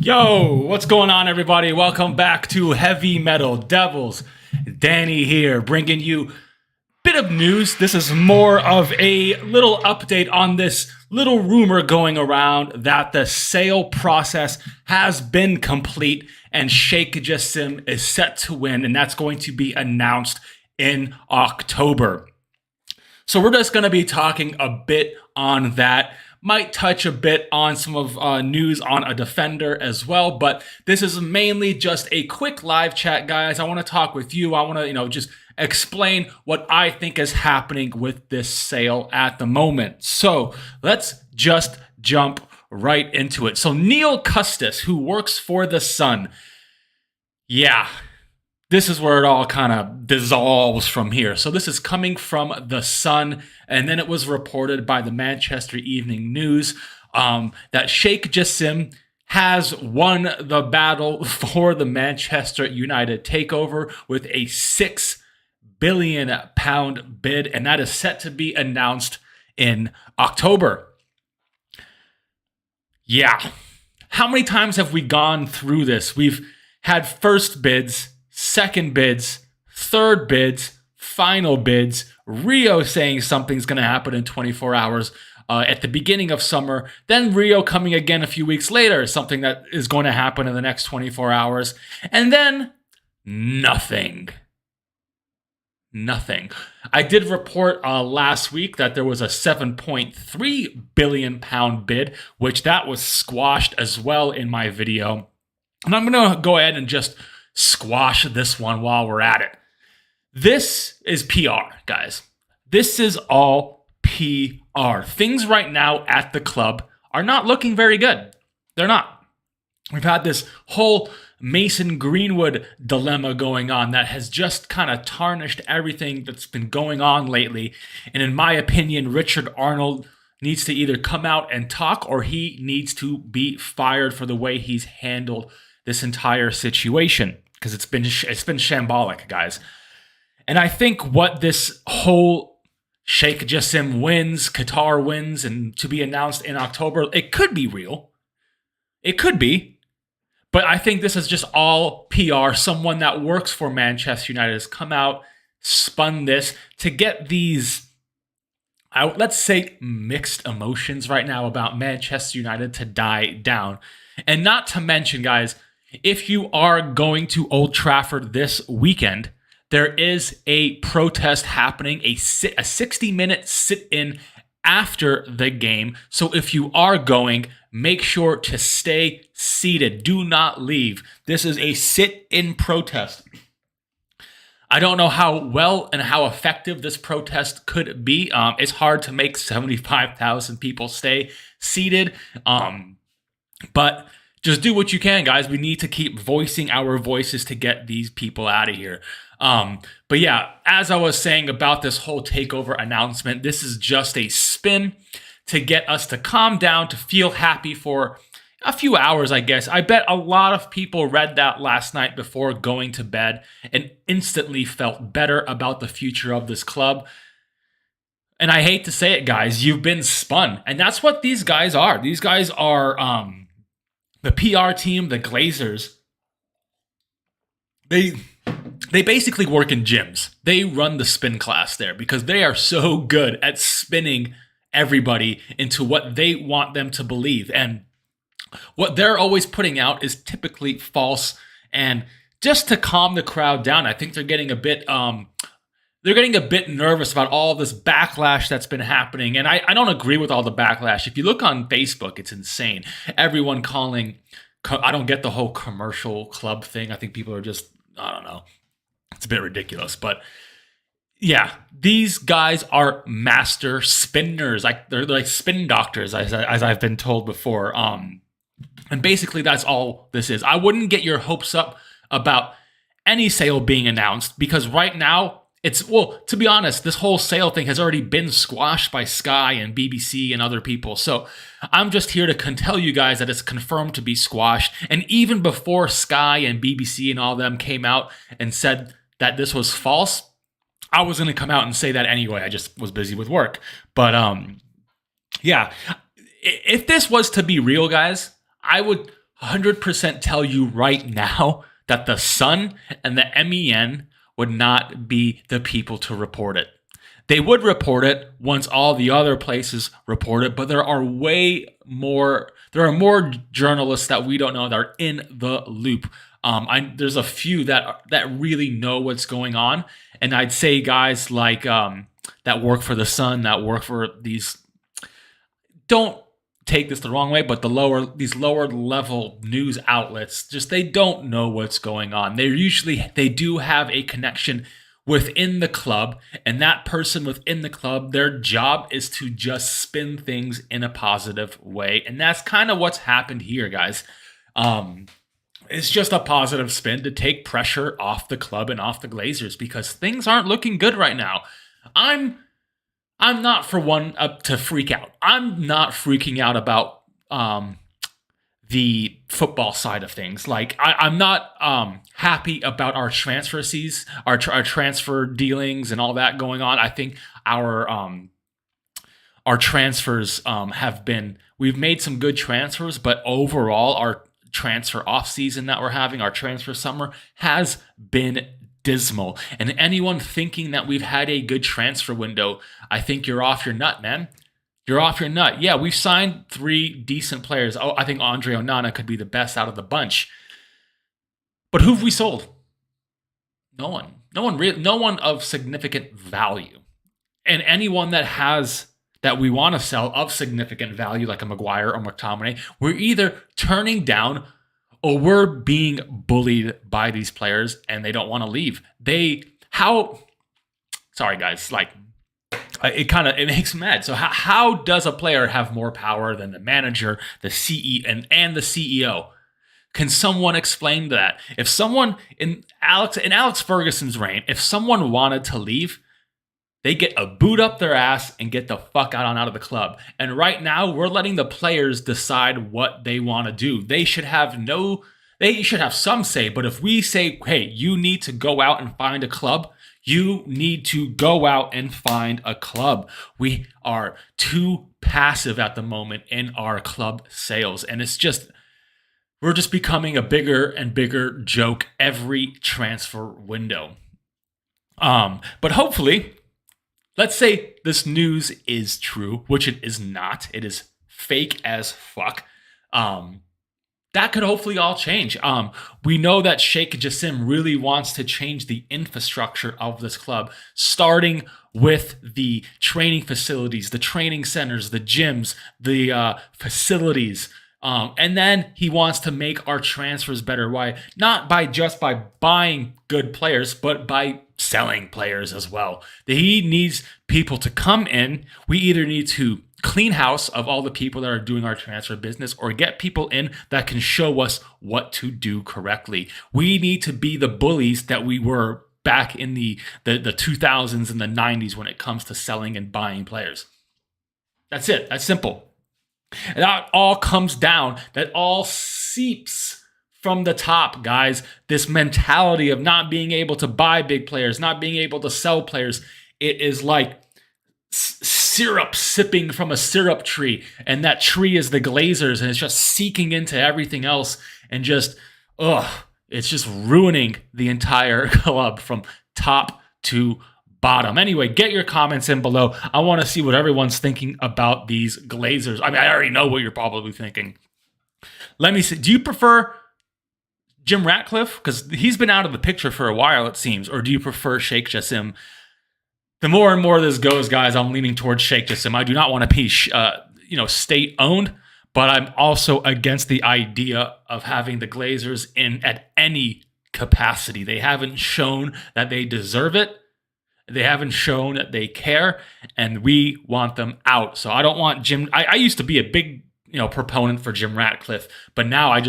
Yo, what's going on, everybody? Welcome back to Heavy Metal Devils. Danny here, bringing you a bit of news. This is more of a little update on this little rumor going around that the sale process has been complete and Sheikh Jassim is set to win, and that's going to be announced in October. So we're just going to be talking a bit on that. Might touch a bit on some of news on a defender as well, but this is mainly just a quick live chat, guys. I want to talk with you. I want to, just explain what I think is happening with this sale at the moment. So let's just jump right into it. So Neil Custis, who works for The Sun, this is where it all kind of dissolves from here. So this is coming from The Sun, and then it was reported by the Manchester Evening News that Sheikh Jassim has won the battle for the Manchester United takeover with a £6 billion bid, and that is set to be announced in October. Yeah. How many times have we gone through this? We've had first bids, second bids, third bids, final bids, Rio saying something's going to happen in 24 hours at the beginning of summer, then Rio coming again a few weeks later, something that is going to happen in the next 24 hours, and then nothing. Nothing. I did report last week that there was a £7.3 billion bid, which that was squashed as well in my video. And I'm going to go ahead and just squash this one while we're at it. This is PR, guys. This is all PR. Things right now at the club are not looking very good. They're not. We've had this whole Mason Greenwood dilemma going on that has just kind of tarnished everything that's been going on lately. And in my opinion, Richard Arnold needs to either come out and talk, or he needs to be fired for the way he's handled this entire situation, because it's been shambolic, guys. And I think what this whole Sheikh Jassim wins, Qatar wins, and to be announced in October, it could be real. It could be. But I think this is just all PR. Someone that works for Manchester United has come out, spun this to get these, let's say, mixed emotions right now about Manchester United to die down. And not to mention, guys, if you are going to Old Trafford this weekend, there is a protest happening, a 60-minute sit-in after the game. So if you are going, make sure to stay seated. Do not leave. This is a sit-in protest. I don't know how well and how effective this protest could be. It's hard to make 75,000 people stay seated. But just do what you can, guys. We need to keep voicing our voices to get these people out of here. But yeah, as I was saying about this whole takeover announcement, this is just a spin to get us to calm down, to feel happy for a few hours, I guess. I bet a lot of people read that last night before going to bed and instantly felt better about the future of this club. And I hate to say it, guys, you've been spun. And that's what these guys are. These guys are the PR team, the Glazers. They basically work in gyms. They run the spin class there because they are so good at spinning everybody into what they want them to believe. And what they're always putting out is typically false. And just to calm the crowd down, I think they're getting a bit nervous about all this backlash that's been happening. And I don't agree with all the backlash. If you look on Facebook, it's insane. Everyone calling, I don't get the whole commercial club thing. I think people are just, I don't know. It's a bit ridiculous, but yeah, these guys are master spinners. They're like spin doctors, as I've been told before. And basically, that's all this is. I wouldn't get your hopes up about any sale being announced because right now, to be honest, this whole sale thing has already been squashed by Sky and BBC and other people. So I'm just here to tell you guys that it's confirmed to be squashed. And even before Sky and BBC and all them came out and said that this was false, I was going to come out and say that anyway. I just was busy with work. But yeah, if this was to be real, guys, I would 100% tell you right now that the Sun and the MEN would not be the people to report it. They would report it once all the other places report it, but there are more journalists that we don't know that are in the loop. There's a few that really know what's going on, and I'd say guys like that work for the Sun, that work for these. Don't take this the wrong way, but these lower level news outlets they don't know what's going on. They do have a connection within the club, and that person within the club, their job is to just spin things in a positive way, and that's kind of what's happened here, guys. It's just a positive spin to take pressure off the club and off the Glazers because things aren't looking good right now. I'm not for one to freak out. I'm not freaking out about the football side of things. Like I'm not happy about our transfer fees, our transfer dealings, and all that going on. I think our transfers we've made some good transfers, but overall our transfer off season that we're having, our transfer summer has been dismal. And anyone thinking that we've had a good transfer window, I think you're off your nut, man. You're off your nut. Yeah, we've signed 3 decent players. Oh, I think Andre Onana could be the best out of the bunch. But who have we sold? No one. No one of significant value. And anyone that we want to sell of significant value, like a Maguire or McTominay, we're either turning down or we're being bullied by these players and they don't want to leave. Sorry guys, it makes me mad. So how does a player have more power than the manager, the CEO, and the CEO? Can someone explain that? If someone in Alex Ferguson's reign, if someone wanted to leave, they get a boot up their ass and get the fuck out of the club. And right now, we're letting the players decide what they want to do. They should have some say. But if we say, hey, you need to go out and find a club, you need to go out and find a club. We are too passive at the moment in our club sales. And we're just becoming a bigger and bigger joke every transfer window. But hopefully, let's say this news is true, which it is not. It is fake as fuck. That could hopefully all change. We know that Sheikh Jassim really wants to change the infrastructure of this club, starting with the training facilities, the training centers, the gyms, the facilities. And then he wants to make our transfers better. Why? Not by buying good players, but by selling players as well. He needs people to come in. We either need to clean house of all the people that are doing our transfer business or get people in that can show us what to do correctly. We need to be the bullies that we were back in the 2000s and the 90s when it comes to selling and buying players. That's it. That's simple. And that all comes down, that all seeps from the top, guys. This mentality of not being able to buy big players, not being able to sell players. It is like syrup sipping from a syrup tree, and that tree is the Glazers, and it's just seeking into everything else, and it's just ruining the entire club from top to bottom. Anyway, get your comments in below. I want to see what everyone's thinking about these Glazers. I mean, I already know what you're probably thinking. Let me see. Do you prefer Jim Ratcliffe? Because he's been out of the picture for a while, it seems. Or do you prefer Sheikh Jassim? The more and more this goes, guys, I'm leaning towards Sheikh Jassim. I do not want to be, state-owned, but I'm also against the idea of having the Glazers in at any capacity. They haven't shown that they deserve it. They haven't shown that they care, and we want them out. So I don't want Jim. I used to be a big, proponent for Jim Ratcliffe, but now I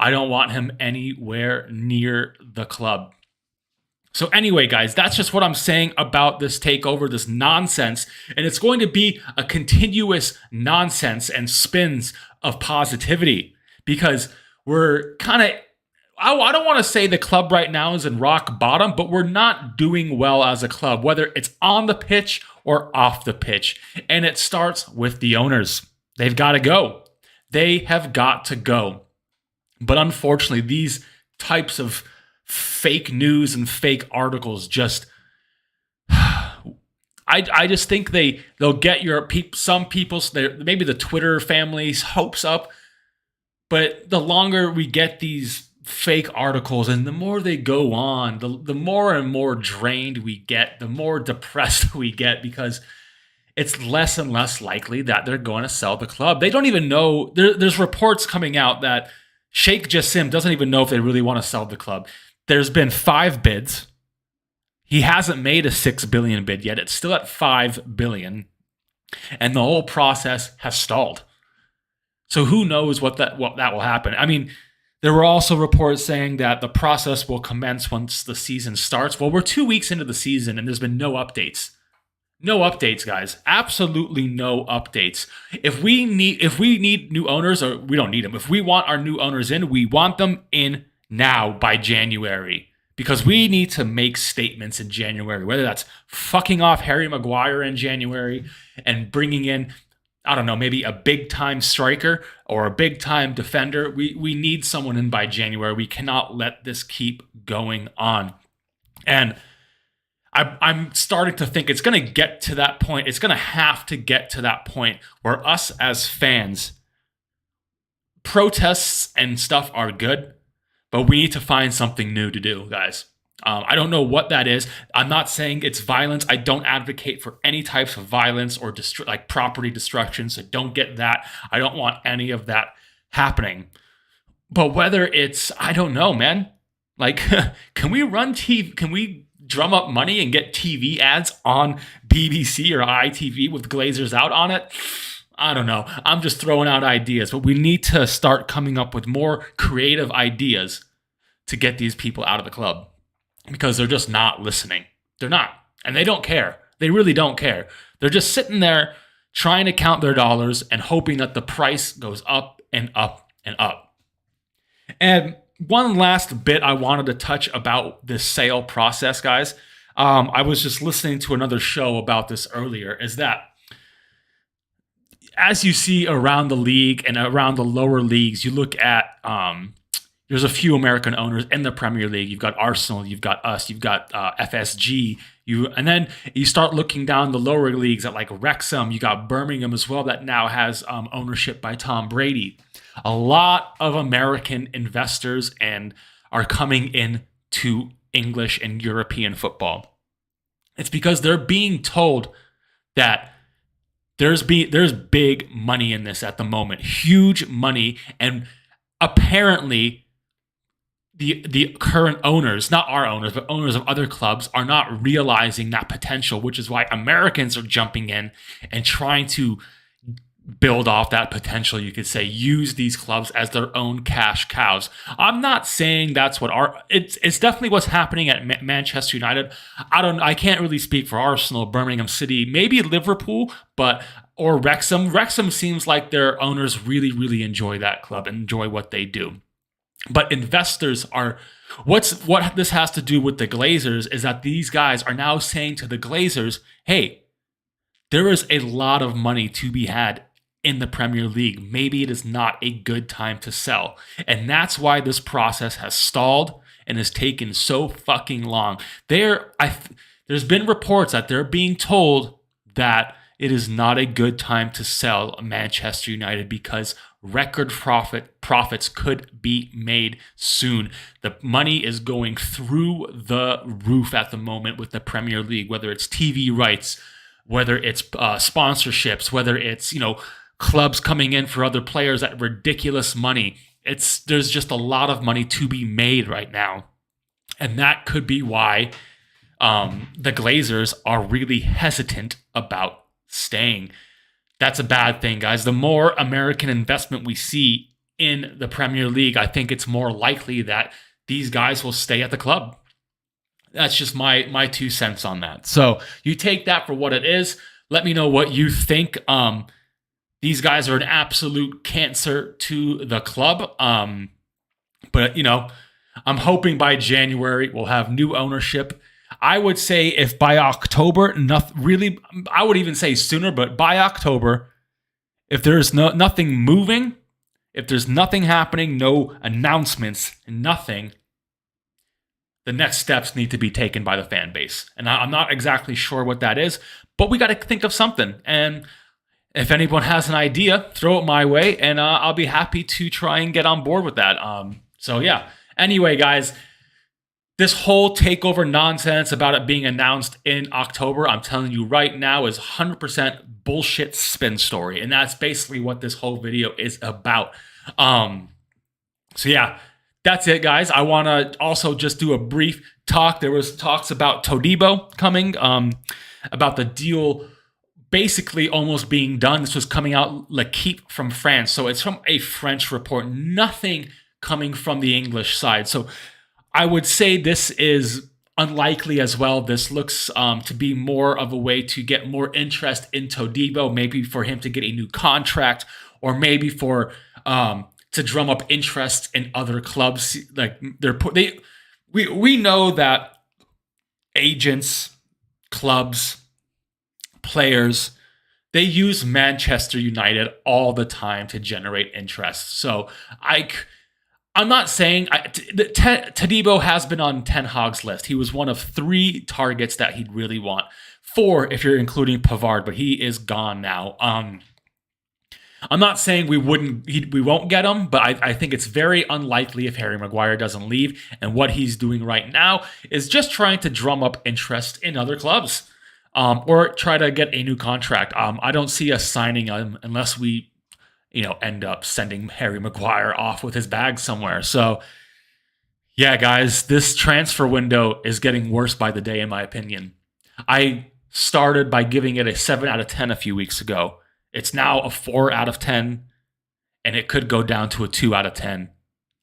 don't want him anywhere near the club. So anyway, guys, that's just what I'm saying about this takeover, this nonsense. And it's going to be a continuous nonsense and spins of positivity because we're kind of, I don't want to say the club right now is in rock bottom, but we're not doing well as a club, whether it's on the pitch or off the pitch. And it starts with the owners. They've got to go. They have got to go. But unfortunately, these types of fake news and fake articles just I just think they'll get some people's maybe the Twitter family's hopes up, but the longer we get these fake articles and the more they go on, the more and more drained we get, the more depressed we get, because it's less and less likely that they're going to sell the club. They don't even know. There's reports coming out that Sheikh Jassim doesn't even know if they really want to sell the club. There's been 5 bids. He hasn't made a 6 billion bid yet. It's still at 5 billion. And the whole process has stalled. So who knows what that will happen. I mean, there were also reports saying that the process will commence once the season starts. Well, we're 2 weeks into the season and there's been no updates. No updates, guys. Absolutely no updates. If we need new owners, or we don't need them. If we want our new owners in, we want them in now by January. Because we need to make statements in January, whether that's fucking off Harry Maguire in January and bringing in, I don't know, maybe a big-time striker or a big-time defender. We need someone in by January. We cannot let this keep going on. And I'm starting to think it's going to get to that point. It's going to have to get to that point where us as fans, protests and stuff are good, but we need to find something new to do, guys. I don't know what that is. I'm not saying it's violence. I don't advocate for any types of violence or like property destruction, so don't get that. I don't want any of that happening. But whether it's, I don't know, man. Like, can we run TV? Can we drum up money and get TV ads on BBC or ITV with Glazers out on it? I don't know. I'm just throwing out ideas, but we need to start coming up with more creative ideas to get these people out of the club, because they're just not listening. They're not. And they don't care. They really don't care. They're just sitting there trying to count their dollars and hoping that the price goes up and up and up. And one last bit I wanted to touch about this sale process, guys. I was just listening to another show about this earlier, is that as you see around the league and around the lower leagues, you look at, there's a few American owners in the Premier League. You've got Arsenal, you've got us, you've got FSG, and then you start looking down the lower leagues at like Wrexham. You got Birmingham as well, that now has ownership by Tom Brady. A lot of American investors and are coming in to English and European football. It's because they're being told that there's big money in this at the moment, huge money, and apparently the current owners, not our owners, but owners of other clubs, are not realizing that potential, which is why Americans are jumping in and trying to build off that potential, you could say, use these clubs as their own cash cows. I'm not saying that's what it's definitely what's happening at Manchester United. I can't really speak for Arsenal, Birmingham City, maybe Liverpool, or Wrexham. Wrexham seems like their owners really, really enjoy that club and enjoy what they do. But investors are, what this has to do with the Glazers is that these guys are now saying to the Glazers, hey, there is a lot of money to be had in the Premier League. Maybe it is not a good time to sell. And that's why this process has stalled and has taken so fucking long. There's been reports that they're being told that it is not a good time to sell Manchester United because record profits could be made soon. The money is going through the roof at the moment with the Premier League, whether it's TV rights, whether it's sponsorships, whether it's, clubs coming in for other players at ridiculous money. There's just a lot of money to be made right now. And that could be why the Glazers are really hesitant about staying. That's a bad thing, guys. The more American investment we see in the Premier League, I think it's more likely that these guys will stay at the club. That's just my 2 cents on that. So you take that for what it is. Let me know what you think. These guys are an absolute cancer to the club. But, I'm hoping by January we'll have new ownership. I would say if by October, I would even say sooner, but by October, if there's nothing moving if there's nothing happening, no announcements, nothing, the next steps need to be taken by the fan base. And I'm not exactly sure what that is, but we got to think of something. And if anyone has an idea, throw it my way, and I'll be happy to try and get on board with that. So yeah. Anyway, guys, this whole takeover nonsense about it being announced in October, I'm telling you right now, is 100% bullshit spin story. And that's basically what this whole video is about. So yeah, that's it, guys. I want to also just do a brief talk. There was talks about Todibo coming, about the deal basically almost being done. This was coming out L'Equipe from France. So it's from a French report, nothing coming from the English side. So I would say this is unlikely as well. This looks to be more of a way to get more interest in Todibo, maybe for him to get a new contract, or maybe for to drum up interest in other clubs. Like we know that agents, clubs, players, they use Manchester United all the time to generate interest. So I'm not saying Todibo has been on Ten Hag's list. He was one of 3 targets that he'd really want. 4 if you're including Pavard, but he is gone now. I'm not saying we won't get him, but I think it's very unlikely if Harry Maguire doesn't leave. And what he's doing right now is just trying to drum up interest in other clubs, or try to get a new contract. I don't see us signing him unless we end up sending Harry Maguire off with his bag somewhere. So, yeah, guys, this transfer window is getting worse by the day, in my opinion. I started by giving it a 7 out of 10 a few weeks ago. It's now a 4 out of 10, and it could go down to a 2 out of 10,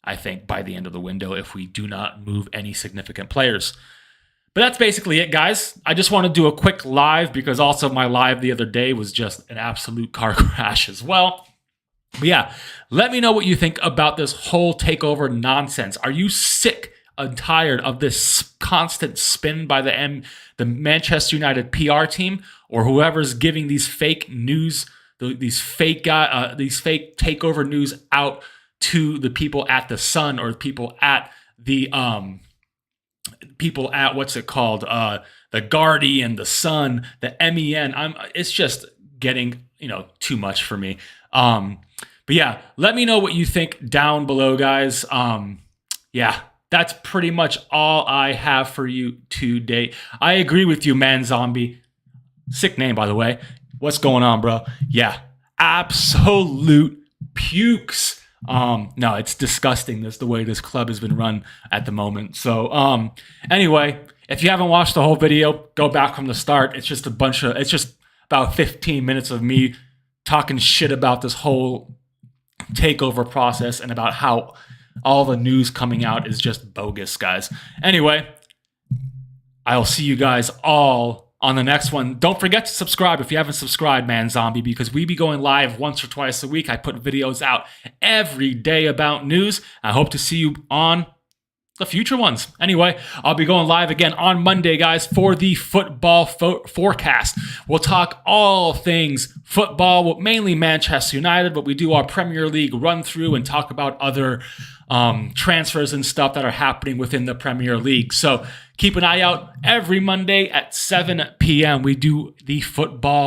I think, by the end of the window if we do not move any significant players. But that's basically it, guys. I just want to do a quick live because also my live the other day was just an absolute car crash as well. But yeah, let me know what you think about this whole takeover nonsense. Are you sick and tired of this constant spin by the Manchester United PR team, or whoever's giving these fake news, these fake takeover news out to the people at the Sun, or people at the what's it called, the Guardian, the Sun, the MEN? It's just getting too much for me. But yeah, let me know what you think down below, guys. Yeah, that's pretty much all I have for you today. I agree with you, Man Zombie. Sick name, by the way. What's going on, bro? Yeah, absolute pukes. No, it's disgusting. That's the way this club has been run at the moment. So, anyway, if you haven't watched the whole video, go back from the start. It's just about 15 minutes of me talking shit about this whole takeover process and about how all the news coming out is just bogus, guys. Anyway, I'll see you guys all on the next one. Don't forget to subscribe if you haven't subscribed, Man Zombie, because we be going live once or twice a week. I put videos out every day about news. I hope to see you on the future ones. Anyway, I'll be going live again on Monday, guys, for the football forecast. We'll talk all things football, mainly Manchester United, but we do our Premier League run through and talk about other transfers and stuff that are happening within the Premier League. So keep an eye out every Monday at 7 p.m. We do the football